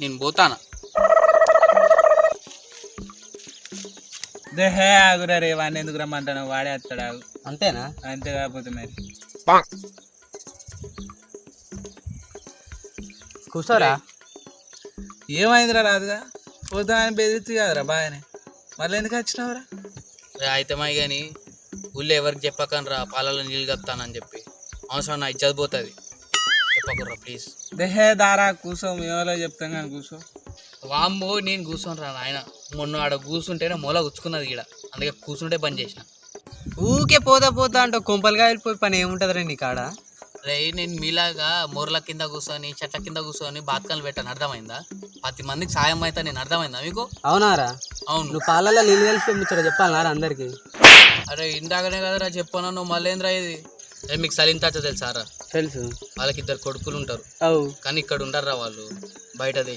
నేను పోతానా. దేహే ఆగురా రే, వాడిని ఎందుకు రమ్మంటాను, వాడే వస్తాడు. ఆగు అంతేనా? అంతే కాకపోతే మరి కూర్చోరా. ఏమైందిరా రాదుగా, పోతా అని బెదిరించి కదరా బాగానే, మళ్ళీ ఎందుకు వచ్చినావురా? అయితే మాయి కానీ ఊళ్ళో ఎవరికి చెప్పకనరా, పాలలో నీళ్ళు కప్తానని చెప్పి. అవసరం నా ఇజ్జత్ పోతుంది, చెప్పకుర్రా ప్లీజ్. దేహే దారా కూర్చో, మేమలో చెప్తాం కానీ కూర్చో. వామ్మో నేను కూర్చోనరా నాయన, మొన్న ఆడ కూర్చుంటేనే మొల గుచ్చుకున్నది ఈడ, అందుకే కూర్చుంటే పని చేసిన. ఊకే పోతా పోతా అంటే కొంపలుగా వెళ్ళిపోయి పని ఏముంటుందిరా నీ కాడ? రే నేను మీలాగా మూరల కింద కూర్చొని చెట్ల కింద కూర్చొని బాత్కాలు పెట్టాను, అర్థమైందా? 10 మందికి సాయం అవుతా నేను, అర్థమైందా మీకు? అవునారా? అవును. నువ్వు పాలల్లో నీళ్ళు కలిసి ముచ్చట చెప్పాలన్నారా అందరికి? అరే ఇందాకనే కదరా చెప్పాను, నువ్వు మళ్ళేంద్రా ఇది? రే మీకు సలీం తాచ తెలుసారా? తెలుసు. వాళ్ళకి 2 కొడుకులు ఉంటారు, అవు కానీ ఇక్కడ ఉండర్రా వాళ్ళు, బయట దేశం.